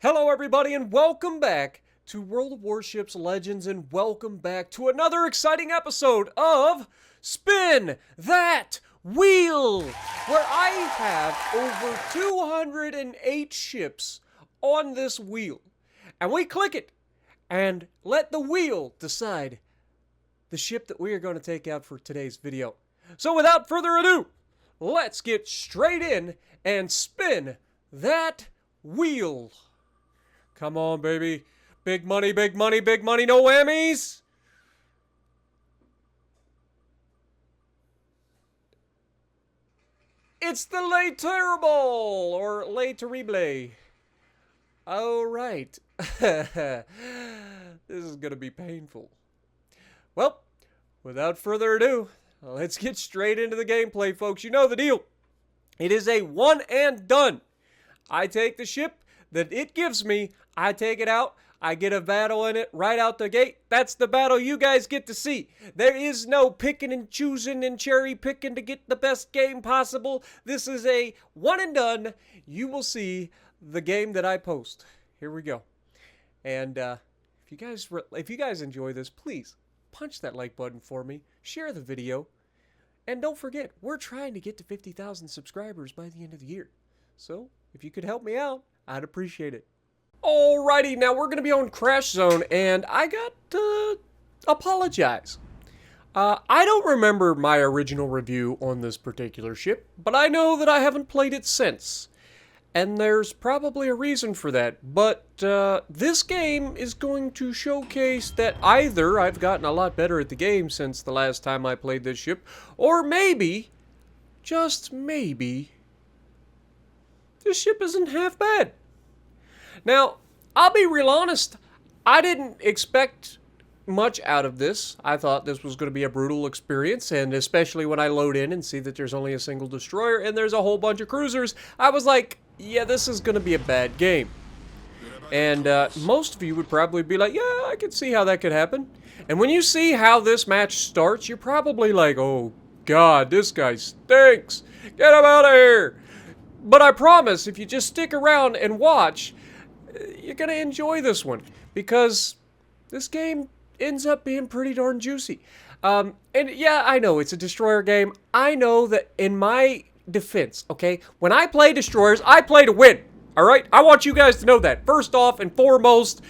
Hello everybody and welcome back to World of Warships Legends and welcome back to another exciting episode of Spin That Wheel, where I have over 208 ships on this wheel. And we click it and let the wheel decide the ship that we are going to take out for today's video. So without further ado, let's get straight in and spin that wheel. Come on, baby. Big money, big money, big money, no whammies. It's the Le Terrible, or Le Terrible. All right. This is going to be painful. Well, without further ado, let's get straight into the gameplay, folks. You know the deal. It is a one and done. I take the ship that it gives me, I take it out, I get a battle in it right out the gate. That's the battle you guys get to see. There is no picking and choosing and cherry picking to get the best game possible. This is a one and done. You will see the game that I post. Here we go. And if you guys enjoy this, please punch that like button for me. Share the video. And don't forget, we're trying to get to 50,000 subscribers by the end of the year. So, if you could help me out, I'd appreciate it. Alrighty, now we're going to be on Crash Zone, and I got to apologize. I don't remember my original review on this particular ship, but I know that I haven't played it since. And there's probably a reason for that, but this game is going to showcase that either I've gotten a lot better at the game since the last time I played this ship, or maybe, just maybe, this ship isn't half bad. Now, I'll be real honest, I didn't expect much out of this. I thought this was going to be a brutal experience, and especially when I load in and see that there's only a single destroyer and there's a whole bunch of cruisers, I was like, yeah, this is going to be a bad game. And most of you would probably be like, yeah, I can see how that could happen. And when you see how this match starts, you're probably like, oh, God, this guy stinks. Get him out of here. But I promise, if you just stick around and watch, you're going to enjoy this one, because this game ends up being pretty darn juicy. And yeah, I know it's a destroyer game. I know that in my defense, okay, when I play destroyers, I play to win, all right? I want you guys to know that. First off and foremost,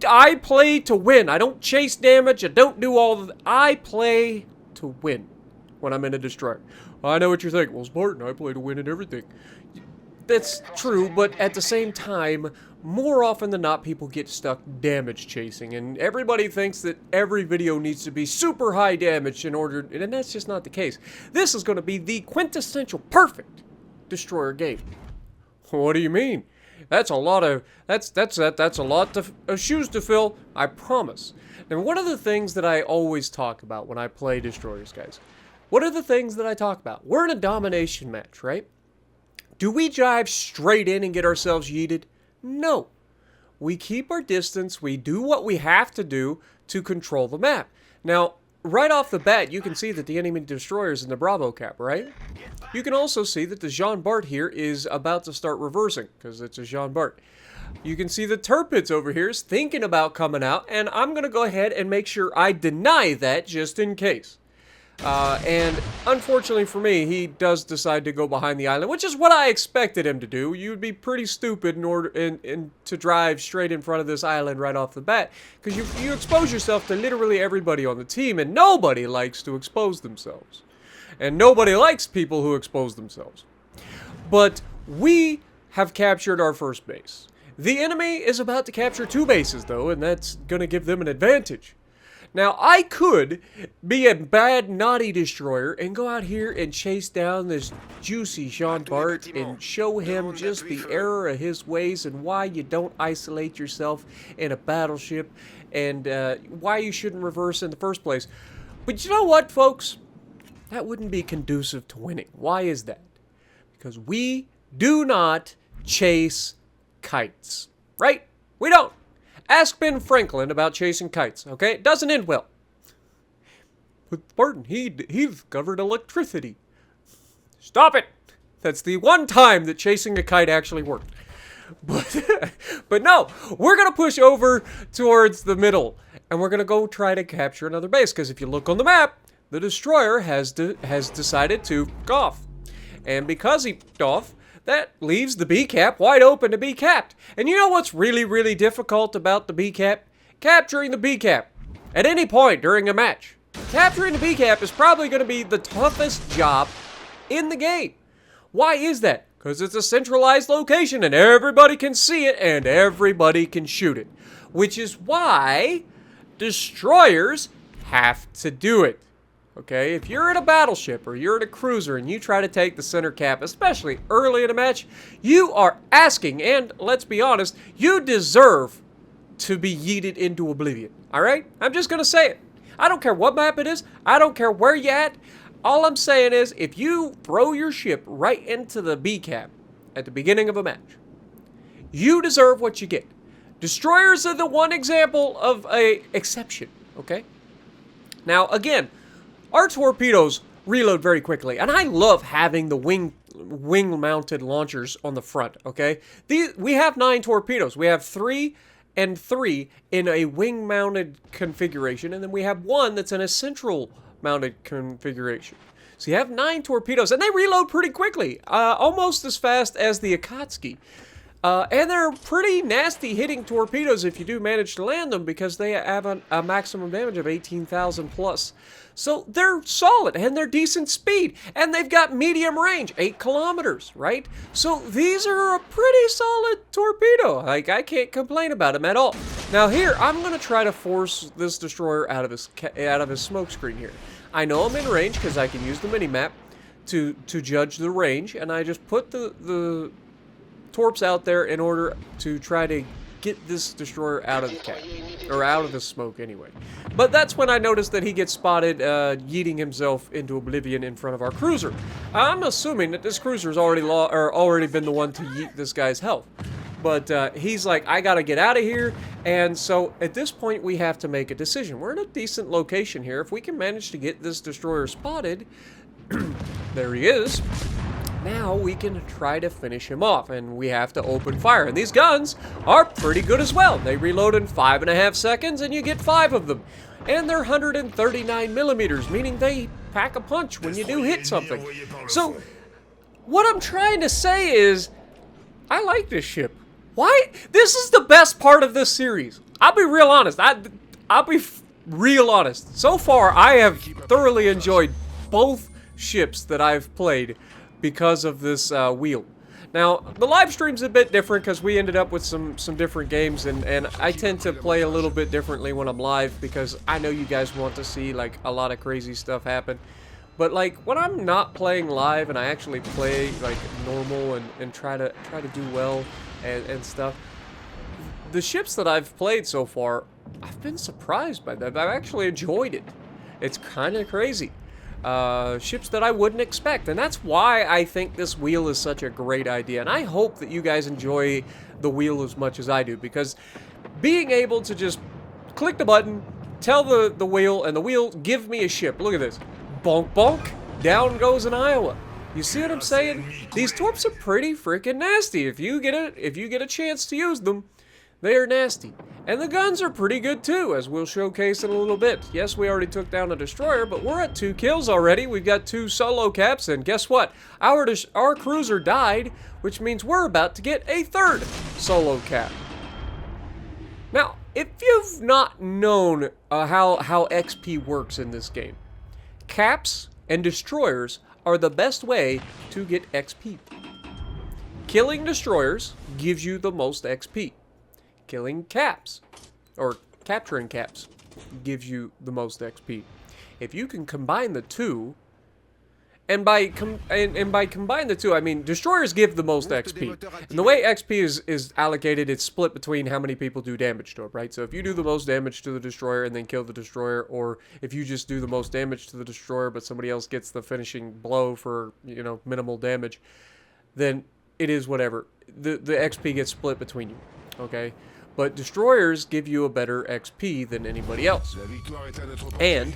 I play to win. I don't chase damage. I don't do all of that. I play to win when I'm in a destroyer. I know what you're thinking. Well, Spartan, I play to win at everything. That's true, but at the same time, more often than not, people get stuck damage chasing, and everybody thinks that every video needs to be super high damage in order, and that's just not the case. This is going to be the quintessential perfect destroyer game. What do you mean? That's a lot of shoes to fill, I promise. And one of the things that I always talk about when I play destroyers, guys, what are the things that I talk about? We're in a domination match, right? Do we dive straight in and get ourselves yeeted? No. We keep our distance. We do what we have to do to control the map. Now, right off the bat, you can see that the enemy destroyer is in the Bravo cap, right? You can also see that the Jean Bart here is about to start reversing, because it's a Jean Bart. You can see the Torpedos over here is thinking about coming out, and I'm going to go ahead and make sure I deny that just in case. And unfortunately for me, he does decide to go behind the island, which is what I expected him to do. You'd be pretty stupid in order to drive straight in front of this island right off the bat, because you expose yourself to literally everybody on the team, and nobody likes to expose themselves. And nobody likes people who expose themselves. But we have captured our first base. The enemy is about to capture two bases, though, and that's going to give them an advantage. Now, I could be a bad, naughty destroyer and go out here and chase down this juicy Jean Bart and show him just the error of his ways and why you don't isolate yourself in a battleship and why you shouldn't reverse in the first place. But you know what, folks? That wouldn't be conducive to winning. Why is that? Because we do not chase kites, right? We don't. Ask Ben Franklin about chasing kites, okay? It doesn't end well. But Spartan, he discovered electricity. Stop it! That's the one time that chasing a kite actually worked. But no, we're going to push over towards the middle. And we're going to go try to capture another base. Because if you look on the map, the destroyer has decided to f*** off. And because he f***ed off, that leaves the B cap wide open to be capped. And you know what's really, really difficult about the B cap? Capturing the B cap at any point during a match. Capturing the B cap is probably going to be the toughest job in the game. Why is that? Because it's a centralized location and everybody can see it and everybody can shoot it. Which is why destroyers have to do it. Okay, if you're in a battleship or you're in a cruiser and you try to take the center cap, especially early in a match, you are asking, and let's be honest, you deserve to be yeeted into oblivion. Alright? I'm just gonna say it. I don't care what map it is. I don't care where you're at. All I'm saying is, if you throw your ship right into the B cap at the beginning of a match, you deserve what you get. Destroyers are the one example of a exception, okay? Now, again, our torpedoes reload very quickly, and I love having the wing-mounted launchers on the front, okay? We have 9 torpedoes. We have 3 and 3 in a wing-mounted configuration, and then we have 1 that's in a central-mounted configuration. So you have 9 torpedoes, and they reload pretty quickly, almost as fast as the Akatsuki. And they're pretty nasty hitting torpedoes if you do manage to land them, because they have a maximum damage of 18,000 plus. So they're solid and they're decent speed, and they've got medium range, 8 kilometers, right? So these are a pretty solid torpedo. Like, I can't complain about them at all. Now here, I'm gonna try to force this destroyer out of his smoke screen here. I know I'm in range because I can use the mini-map to judge the range, and I just put the torps out there in order to try to get this destroyer out of the cap, or out of the smoke anyway. But that's when I noticed that he gets spotted yeeting himself into oblivion in front of our cruiser. I'm assuming that this cruiser's already been the one to yeet this guy's health. But he's like, I gotta get out of here. And so at this point we have to make a decision. We're in a decent location here. If we can manage to get this destroyer spotted, there he is. Now we can try to finish him off, and we have to open fire. And these guns are pretty good as well. They reload in 5.5 seconds, and you get 5 of them. And they're 139 millimeters, meaning they pack a punch when you do hit something. So what I'm trying to say is, I like this ship. Why? This is the best part of this series. I'll be real honest. I'll be real honest. So far, I have thoroughly enjoyed both ships that I've played because of this wheel. Now, the live stream's a bit different because we ended up with some different games, and I tend to play a little bit differently when I'm live because I know you guys want to see like a lot of crazy stuff happen. But like when I'm not playing live and I actually play like normal and try to do well and stuff, the ships that I've played so far, I've been surprised by that. I've actually enjoyed it. It's kind of crazy. Ships that I wouldn't expect, and that's why I think this wheel is such a great idea, and I hope that you guys enjoy the wheel as much as I do, because being able to just click the button, tell the wheel, and the wheel give me a ship. Look at this. Bonk bonk, down goes an Iowa. You see what I'm saying? These torps are pretty freaking nasty. If you get a chance to use them, they are nasty. And the guns are pretty good too, as we'll showcase in a little bit. Yes, we already took down a destroyer, but we're at 2 kills already. We've got 2 solo caps, and guess what? Our cruiser died, which means we're about to get a 3rd solo cap. Now, if you've not known how XP works in this game, caps and destroyers are the best way to get XP. Killing destroyers gives you the most XP. Killing caps, or capturing caps, gives you the most XP. If you can combine the two, and by combine the two, I mean destroyers give the most XP. And the way XP is allocated, it's split between how many people do damage to it, right? So if you do the most damage to the destroyer and then kill the destroyer, or if you just do the most damage to the destroyer but somebody else gets the finishing blow for, you know, minimal damage, then it is whatever. The XP gets split between you, okay? But destroyers give you a better XP than anybody else. And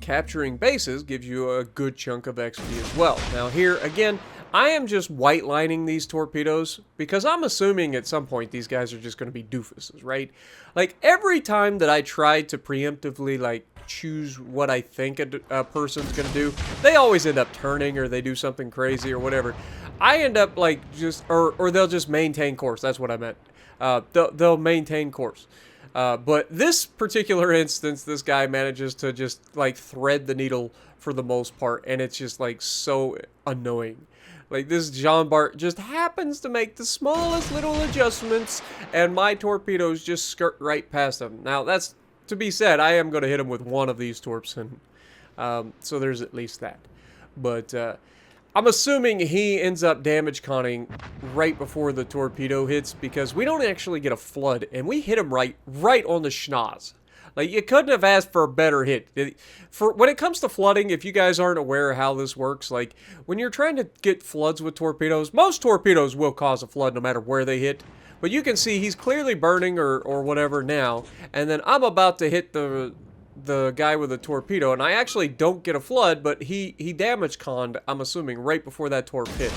capturing bases gives you a good chunk of XP as well. Now here, again, I am just white lining these torpedoes because I'm assuming at some point these guys are just going to be doofuses, right? Like every time that I try to preemptively like choose what I think a person's going to do, they always end up turning or they do something crazy or whatever. I end up like just, or they'll just maintain course. That's what I meant. They'll maintain course. But this particular instance, this guy manages to just like thread the needle for the most part, and it's just like so annoying. Like this Jean Bart just happens to make the smallest little adjustments, and my torpedoes just skirt right past him. Now that's to be said, I am going to hit him with one of these torps, and so there's at least that. But I'm assuming he ends up damage conning right before the torpedo hits because we don't actually get a flood, and we hit him right on the schnoz. Like, you couldn't have asked for a better hit. When it comes to flooding, if you guys aren't aware of how this works, like, when you're trying to get floods with torpedoes, most torpedoes will cause a flood no matter where they hit. But you can see he's clearly burning or whatever now, and then I'm about to hit the guy with a torpedo, and I actually don't get a flood, but he damage conned, I'm assuming, right before that torp hit.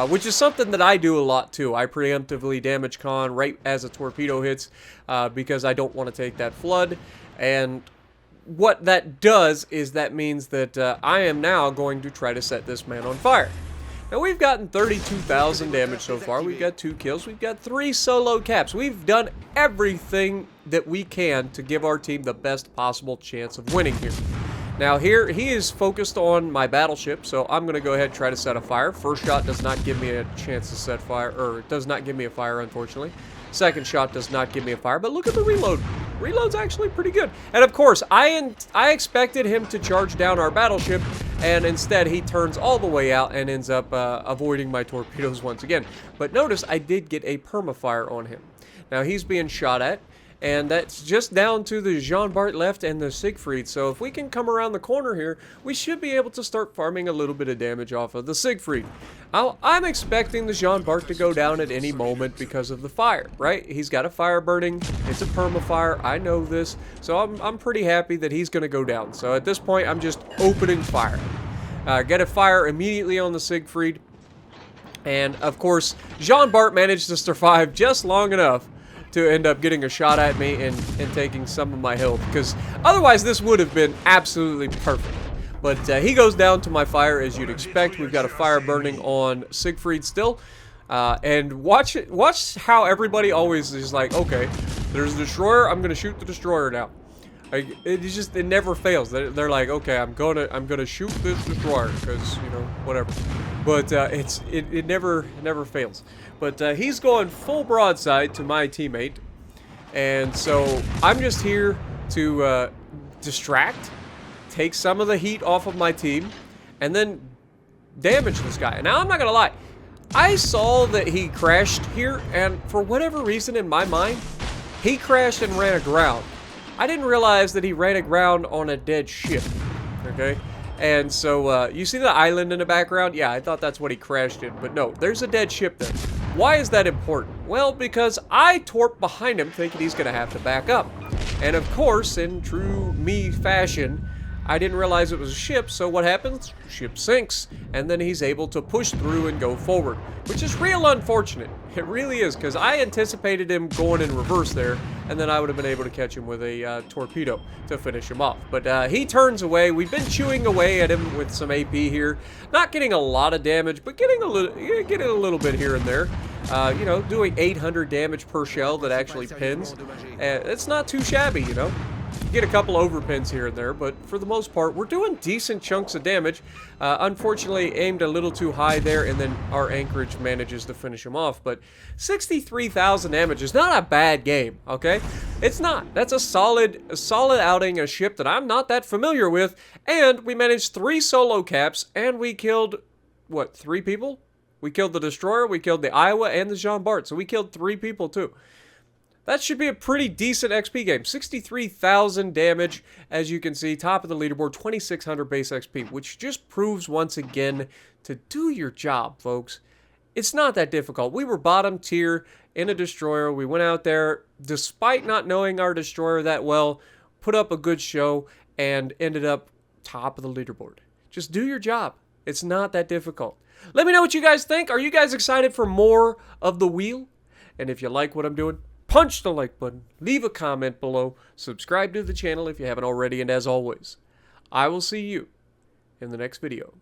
Which is something that I do a lot too. I preemptively damage con right as a torpedo hits because I don't want to take that flood. And what that does is that means that I am now going to try to set this man on fire. Now we've gotten 32,000 damage so far. We've got 2 kills. We've got 3 solo caps. We've done everything that we can to give our team the best possible chance of winning here. Now here, he is focused on my battleship, so I'm going to go ahead and try to set a fire. First shot does not give me a chance to set fire, or it does not give me a fire, unfortunately. Second shot does not give me a fire, but look at the reload. Reload's actually pretty good. And of course, I expected him to charge down our battleship, and instead he turns all the way out and ends up avoiding my torpedoes once again. But notice I did get a permafire on him. Now he's being shot at. And that's just down to the Jean Bart left and the Siegfried. So if we can come around the corner here, we should be able to start farming a little bit of damage off of the Siegfried. I'm expecting the Jean Bart to go down at any moment because of the fire, right? He's got a fire burning. It's a permafire. I know this. So I'm pretty happy that he's going to go down. So at this point, I'm just opening fire. Get a fire immediately on the Siegfried. And of course, Jean Bart managed to survive just long enough to end up getting a shot at me and taking some of my health, because otherwise this would have been absolutely perfect. But he goes down to my fire, as you'd expect. We've got a fire burning on Siegfried still, and watch how everybody always is like, okay, there's a destroyer, I'm gonna shoot the destroyer now. Like, it never fails. They're like, okay, I'm gonna shoot this destroyer because, you know, whatever. But it never fails. But he's going full broadside to my teammate, and so I'm just here to distract, take some of the heat off of my team, and then damage this guy. Now I'm not gonna lie, I saw that he crashed here, and for whatever reason in my mind, he crashed and ran aground. I didn't realize that he ran aground on a dead ship, okay? And so, you see the island in the background? Yeah, I thought that's what he crashed in, but no, there's a dead ship there. Why is that important? Well, because I torped behind him thinking he's gonna have to back up. And of course, in true me fashion, I didn't realize it was a ship, so what happens? Ship sinks, and then he's able to push through and go forward, which is real unfortunate. It really is, because I anticipated him going in reverse there, and then I would have been able to catch him with a torpedo to finish him off. But he turns away. We've been chewing away at him with some AP here. Not getting a lot of damage, but getting a little bit here and there. You know, doing 800 damage per shell that actually pins. It's not too shabby, you know. Get a couple overpins here and there, but for the most part, we're doing decent chunks of damage. Unfortunately, aimed a little too high there, and then our anchorage manages to finish him off. But 63,000 damage is not a bad game, okay? It's not. That's a solid outing, a ship that I'm not that familiar with, and we managed 3 solo caps, and we killed, what, 3 people? We killed the destroyer, we killed the Iowa, and the Jean Bart, so we killed 3 people too. That should be a pretty decent XP game. 63,000 damage, as you can see. Top of the leaderboard, 2,600 base XP, which just proves once again to do your job, folks. It's not that difficult. We were bottom tier in a destroyer. We went out there, despite not knowing our destroyer that well, put up a good show, and ended up top of the leaderboard. Just do your job. It's not that difficult. Let me know what you guys think. Are you guys excited for more of the wheel? And if you like what I'm doing, punch the like button, leave a comment below, subscribe to the channel if you haven't already, and as always, I will see you in the next video.